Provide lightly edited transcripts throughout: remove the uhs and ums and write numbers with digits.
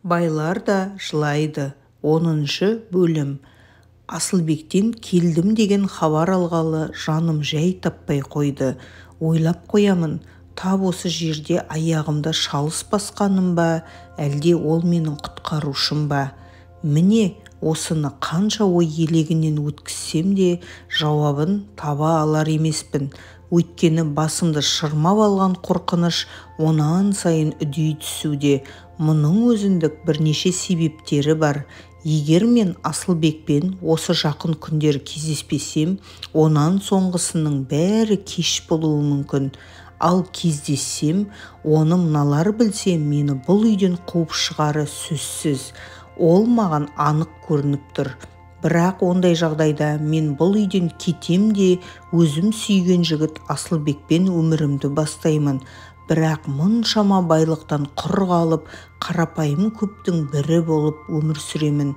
Байлар да жылайды. 10 бөлім. Асылбектен келдім деген хабар алғалы жаным жай таппай қойды. Ойлап қоямын, тап осы жерде аяғымда шалыс басқаным ба, әлде ол менің құтқарушым ба? Міне, осыны қанша ой елегінен өткізсем де жауабын таба алар емеспін. Өйткені басымды шырмап алған қорқыныш онан сайын үдей түсуде. Мұның өзіндік бірнеше себептері бар. Егер мен Асылбекпен осы жақын күндер кездеспесем, онан соңғысының бәрі кеш болуы мүмкін. Ал кездессем, оны мыналар білсе, мені бұл үйден қуып шығары сөзсіз. Ол маған анық көрініп тұр. Бірақ ондай жағдайда мен бұл үйден кетем де өзім сүйген жігіт Асылбекпен өмірімді бастаймын. Бірақ мұншама байлықтан құр қалып, қарапайым көптің бірі болып өмір сүремін.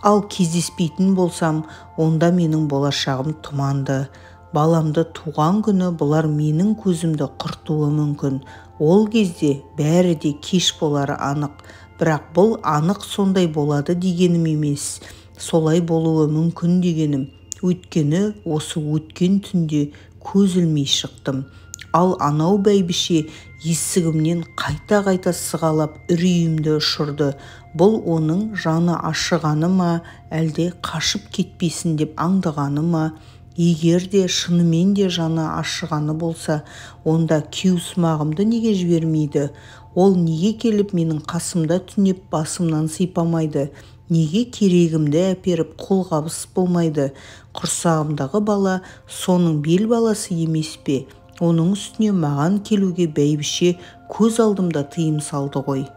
Ал кездеспейтін болсам, онда менің болашағым тұманды. Баламды туған күні бұлар менің көзімді құртуы мүмкін. Ол кезде бәрі де кеш болары анық. Бірақ бұл анық сондай болады дегенім емес. Солай болуы мүмкін дегенім. Өйткені осы өткен түнде көз ілмей шықтым. Ал анау бәйбіше есігімнен қайта-қайта сығалап үрейімді ұшырды. Бұл оның жаны ашығаны ма, әлде қашып кетпесін деп аңдығаны ма? Егер де шынымен де жаны ашығаны болса, онда кеусымағымды неге жібермейді? Ол неге келіп менің қасымда түнеп басымнан сипамайды? Неге керегімді әперіп қолғабыс болмайды? Құрсағымдағы бала соның бел баласы емес пе? Оның үстіне маған келуге бәйбіше көз алдымда тыйым салды ғой.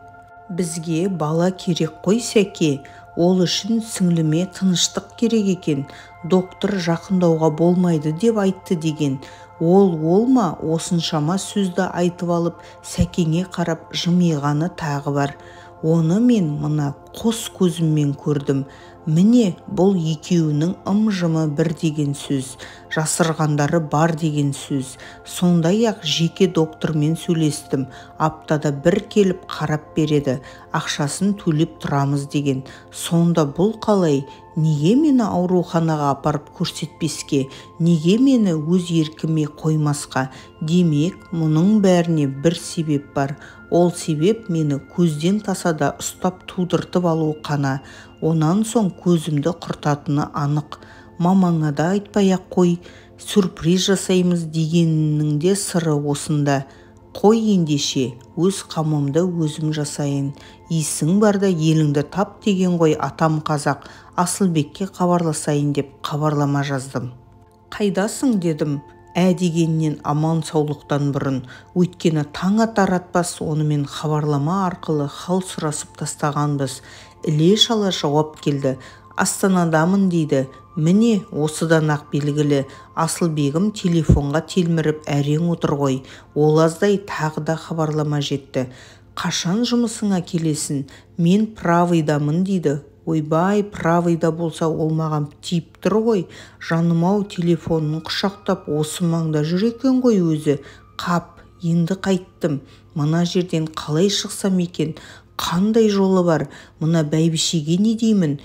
Бізге бала керек қой Сәке. Ол үшін сіңліме тыныштық керек екен. Доктор жақындауға болмайды деп айтты деген. Ол ма осыншама сөзді айтып алып, Сәкеңе қарап жымиғаны тағы бар. Оны мен мына қос көзіммен көрдім. Міне, бұл екеуінің ым-жымы бір деген сөз, жасырғандары бар деген сөз. Сондай-ақ жеке доктормен сөйлестім. Аптада бір келіп қарап береді, ақшасын төлеп тұрамыз деген. Сонда бұл қалай? Неге мені ауруханаға апарып көрсетпеске? Неге мені өз еркіме қоймасқа? Демек, мұның бәріне бір себеп бар. Ол себеп мені көзден тасада ұстап тудыртып алу қана. Онан соң көзімді құртатыны анық. Мамаңа да айтпай-ақ қой, сюрприз жасаймыз дегенінің де сыры осында. Қой ендеше, өз қамымды өзім жасайын. Исің барда еліңді тап деген ғой атам қазақ. Асылбекке хабарласайын деп хабарлама жаздым. Қайдасың дедім. Дегеннен аман саулықтан бұрын. Өйткені таң атар атпас онымен хабарлама арқылы хал сұрасып тастағанбыз. Іле-шала жауап келді. Астанадамын дейді. Міне осыдан-ақ белгілі. Асылбегім телефонға телміріп әрең отыр ғой. Ол аздай тағы да хабарлама жетті. Қашан жұмысыңа келесің? Мен правыйдамын дейді. Ойбай, правыйда болса ол маған тиіп тұр ғой. Жаным-ау, телефонын құшақтап осы маңда жүр екен ғой өзі. Қап, енді қайттым. Мына жерден қалай шықсам екен? Қандай жолы бар? Мына бәйбішеге не деймін?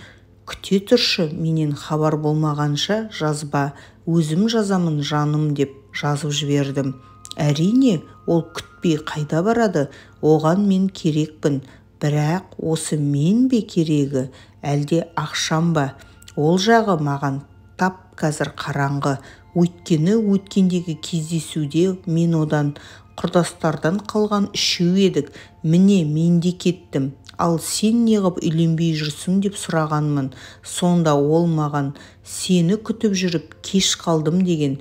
Күте тұршы, менен хабар болмағанша жазба. Өзім жазамын жаным деп жазып жібердім. Әрине, ол күтпей қайда барады? Оған мен керекпін. Бірақ осы мен бе керегі, әлде ақшам ба? Ол жағы маған тап қазір қараңғы. Өйткені өткендегі кездесуде мен одан құрдастардан қалған үшеу едік. Міне мен де кеттім. Ал сен неғып үйленбей жүрсің деп сұрағанмын. Сонда ол маған сені күтіп жүріп кеш қалдым деген.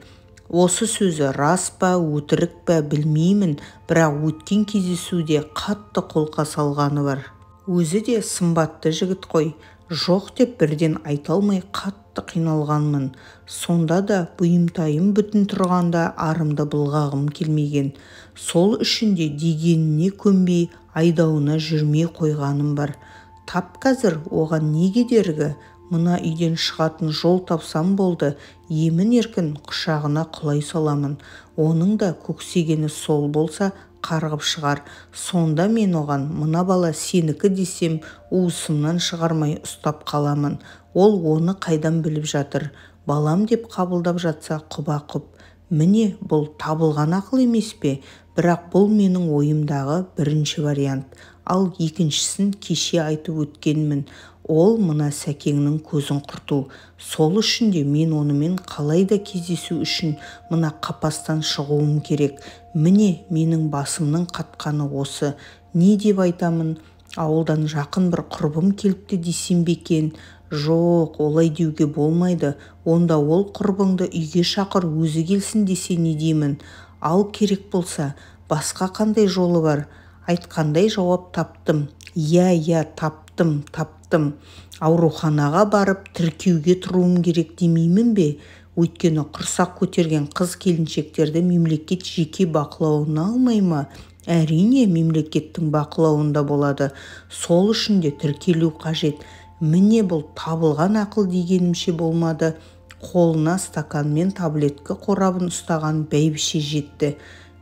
Осы сөзі рас па, өтірік па білмеймін, бірақ өткен кездесуде қатты қолқа салғаны бар. Өзі де сымбатты жігіт қой. Жоқ деп бірден айта алмай қатты қиналғанмын. Сонда да бұйымтайым бүтін тұрғанда арымды былғағым келмеген. Сол үшін де дегеніне көнбей айдауына жүрмей қойғаным бар. Тап қазір оған не кедергі? Мына үйден шығатын жол тапсам болды, емін еркін құшағына құлай саламын. Оның да көксегені сол болса, қарғып шығар. Сонда мен оған, мына бала сенікі десем, уысымнан шығармай ұстап қаламын. Ол оны қайдан біліп жатыр? Балам деп қабылдап жатса құба-құп. Міне, бұл табылған ақыл емес пе? Бірақ бұл менің ойымдағы бірінші вариант. Ал екіншісін кеше айтып өткенмін. Ол мына Сәкеңнің көзін құрту. Сол үшін де мен онымен қалайда кездесу үшін мына қапастан шығуым керек. Міне менің басымның қатқаны осы. Не деп айтамын? Ауылдан жақын бір құрбым келіпті десем бе екен? Жоқ, олай деуге болмайды. Онда ол құрбыңды үйге шақыр, өзі келсін десе не деймін? Ал керек болса, басқа қандай жолы бар? Айтқандай жауап таптым. Иә, таптым. Ауруханаға барып тіркеуге тұруым керек демеймін бе? Өйткені құрсақ көтерген қыз келіншектерді мемлекет жеке бақылауына алмай ма? Әрине, мемлекеттің бақылауында болады. Сол үшін де тіркелу қажет. Міне бұл табылған ақыл дегенімше болмады. Қолына стаканмен таблетка қорабын ұстаған бәйбіше жетті.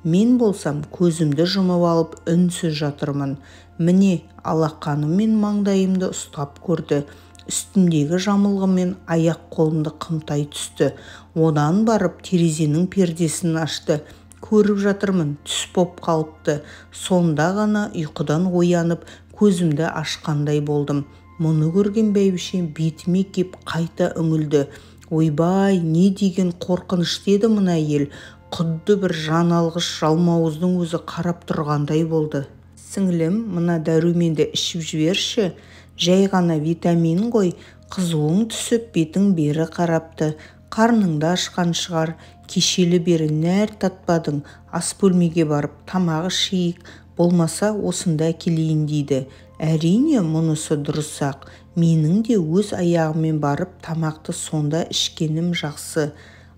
Мен болсам көзімді жұмып алып үнсіз жатырмын. Міне алақаныммен маңдайымды ұстап көрді. Үстімдегі жамылғымен аяқ қолымды қымтай түсті. Одан барып терезенің пердесін ашты. Көріп жатырмын, түс боп қалыпты. Сонда ғана ұйқыдан оянып көзімді ашқандай болдым. Мұны көрген бәйбіше бетіме кеп қайта үңілді. Ойбай, не деген қорқынышты еді мына ел. Құдды бір жан алғыш жалмауыздың өзі қарап тұрғандай болды. Сіңлім, мына дәруменді ішіп жіберші. Жай ғана витамин ғой. Қызуың түсіп бетің бері қарапты. Қарныңды ашқан шығар. Кешелі бері нәр татпадың. Ас бөлмеге барып тамағы ішейік. Болмаса осында әкелейін дейді. Әрине, мұнысы дұрыс-ақ. Менің де өз аяғымен барып тамақты сонда ішкенім жақсы.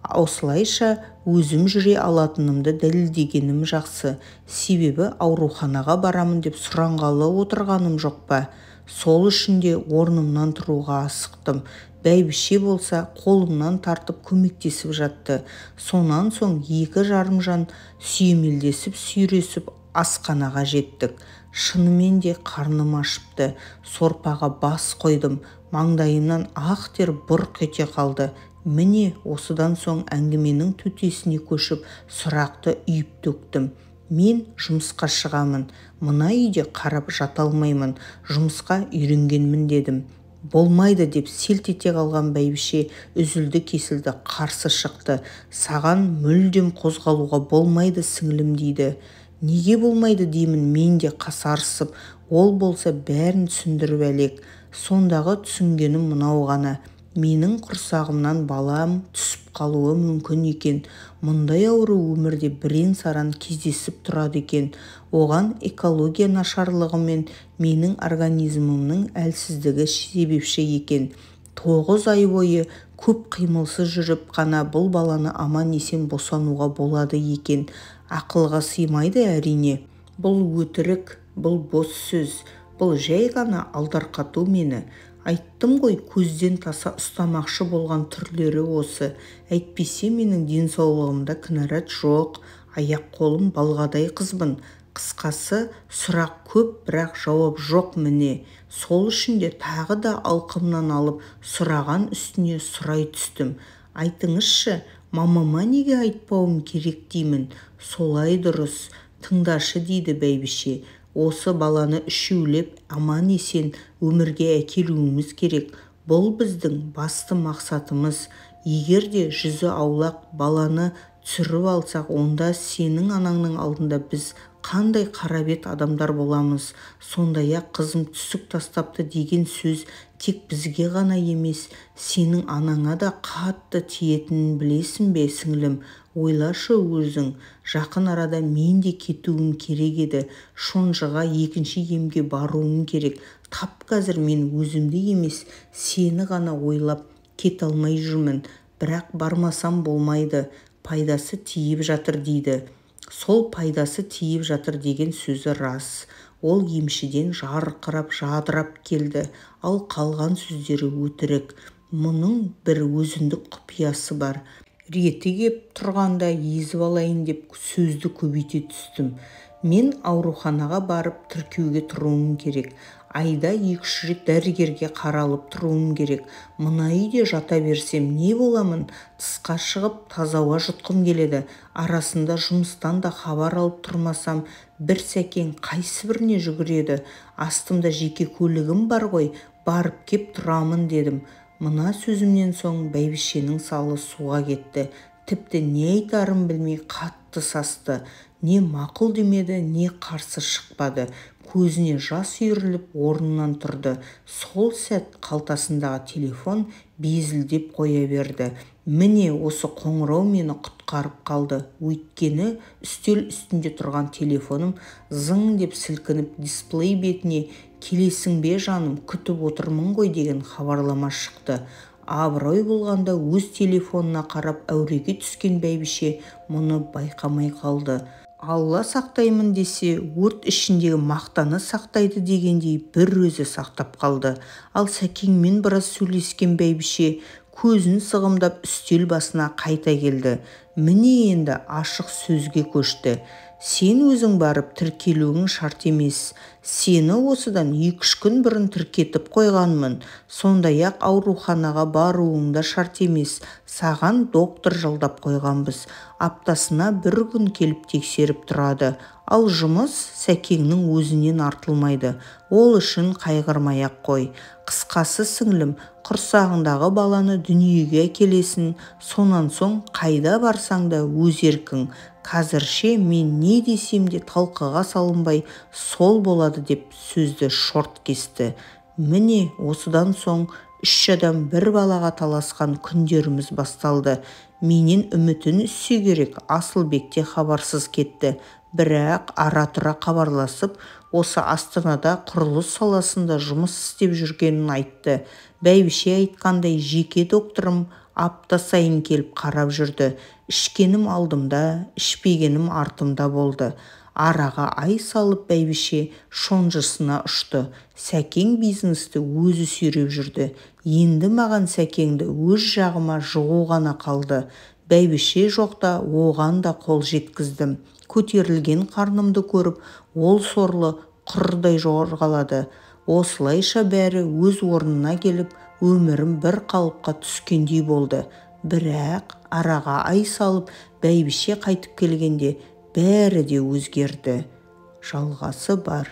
Осылайша өзім жүре алатынымды дәлелдегенім жақсы. Себебі ауруханаға барамын деп сұранғалы отырғаным жоқ па? Сол үшін де орнымнан тұруға асықтым. Бәйбіше болса қолымнан тартып көмектесіп жатты. Сонан соң 2 жарым жан сүйемелдесіп сүйресіп асханаға жеттік. Шынымен де қарным ашыпты. Сорпаға бас қойдым. Маңдайымнан ақ тер бұрқ ете қалды. Міне осыдан соң әңгіменің төтесіне көшіп сұрақты үйіп төктім. Мен жұмысқа шығамын. Мына үйде қарап жата алмаймын. Жұмысқа үйренгенмін дедім. Болмайды деп селт ете қалған бәйбіше үзілді кесілді қарсы шықты. Саған мүлдем қозғалуға болмайды сіңлім дейді. Неге болмайды деймін мен де қасарысып. Ол болса бәрін түсіндіріп әлек. Сондағы түсінгенім мынау ғана. Менің құрсағымнан балам түсіп қалуы мүмкін екен. Мұндай ауру өмірде бірен-саран кездесіп тұрады екен. Оған экология нашарлығы мен менің организмімнің әлсіздігі себепші екен. 9 ай бойы көп қимылсыз жүріп қана бұл баланы аман-есен босануға болады екен. Ақылға сыймайды әрине. Бұл өтірік, бұл бос сөз. Бұл жай ғана алдарқату мені. Айттым ғой, көзден таса ұстамақшы болған түрлері осы. Әйтпесе менің денсаулығымда кінәрат жоқ. Аяқ қолым балғадай қызбын. Қысқасы, сұрақ көп, бірақ жауап жоқ міне. Сол үшін де тағы да алқымнан алып сұраған үстіне сұрай түстім. Айтыңызшы, мамама неге айтпауым керек деймін. Солай дұрыс. Тыңдашы дейді бәйбіше. Осы баланы үшеулеп аман-есен өмірге әкелуіміз керек. Бұл біздің басты мақсатымыз. Егер де жүзі аулақ баланы түсіріп алсақ, онда сенің анаңның алдында біз қандай қарабет адамдар боламыз. Сондай-ақ қызым түсік тастапты деген сөз тек бізге ғана емес, сенің анаңа да қатты тиетінін білесің бе, сіңлім? Ойлашы өзің. Жақын арада мен де кетуім керек еді. Шонжыға 2-ші емге баруым керек. Тап қазір мен өзімді емес, сені ғана ойлап кете алмай жүрмін. Бірақ бармасам болмайды. Пайдасы тиіп жатыр дейді. Сол пайдасы тиіп жатыр деген сөзі рас. Ол емшіден жарқырап жадырап келді. Ал қалған сөздері өтірік. Мұның бір өзіндік құпиясы бар. Реті кеп тұрғанда езіп алайын деп сөзді көбейте түстім. Мен ауруханаға барып тіркеуге тұруым керек. Айда 2-3 рет дәрігерге қаралып тұруым керек. Мына үйде жата берсем не боламын? Тысқа шығып таза ауа жұтқым келеді. Арасында жұмыстан да хабар алып тұрмасам, бір сәкең қайсыбіріне жүгіреді. Астымда жеке көлігім бар ғой, барып кеп тұрамын дедім. Мына сөзімнен соң бәйбішенің салы суға кетті. Тіпті не айтарын білмей қатты састы. Не мақұл демеді, не қарсы шықпады. Көзіне жас үйіріліп орнынан тұрды. Сол сәт қалтасындағы телефон безілдеп қоя берді. Міне осы қоңырау мені құтқарып қалды. Өйткені үстел үстінде тұрған телефоным зың деп сілкініп дисплей бетіне "Келесің бе жаным, күтіп отырмын ғой" деген хабарлама шықты. Абырой болғанда өз телефонына қарап әуреге түскен бәйбіше мұны байқамай қалды. Алла сақтаймын десе, өрт ішіндегі мақтаны сақтайды дегендей бір өзі сақтап қалды. Ал сәкеңмен біраз сөйлескен бәйбіше көзін сығымдап үстел басына қайта келді. Міне енді ашық сөзге көшті. Сен өзің барып тіркелуің шарт емес. Сені осыдан 2-3 күн бұрын тіркетіп қойғанмын. Сондай-ақ ауруханаға баруың да шарт емес. Саған доктор жалдап қойғанбыз. Аптасына 1 күн келіп тексеріп тұрады. Ал жұмыс сәкеңнің өзінен артылмайды. Ол үшін қайғырмай-ақ қой. Қысқасы сіңлім, құрсағындағы баланы дүниеге әкелесің. Сонан соң қайда барсаң да өз еркің. Қазірше мен не десем де талқыға салынбай сол болады деп сөзді шорт кесті. Міне осыдан соң 3 адам бір балаға таласқан күндеріміз басталды. Менен үмітін үзсе керек, Асылбекте хабарсыз кетті. Бірақ ара-тұра хабарласып, осы Астанада құрылыс саласында жұмыс істеп жүргенін айтты. Бәйбіше айтқандай жеке докторым апта сайын келіп қарап жүрді. Ішкенім алдымда, ішпегенім артымда болды. Араға ай салып бәйбіше шонжысына ұшты. Сәкең бизнесті өзі сүйреп жүрді. Енді маған сәкеңді өз жағыма жығу ғана қалды. Бәйбіше жоқта оған да қол жеткіздім. Көтерілген қарнымды көріп, ол сорлы құрдай жорғалады. Осылайша бәрі өз орнына келіп, өмірім бір қалыпқа түскендей болды. Бірақ араға ай салып бәйбіше қайтып келгенде бәрі де өзгерді. Жалғасы бар.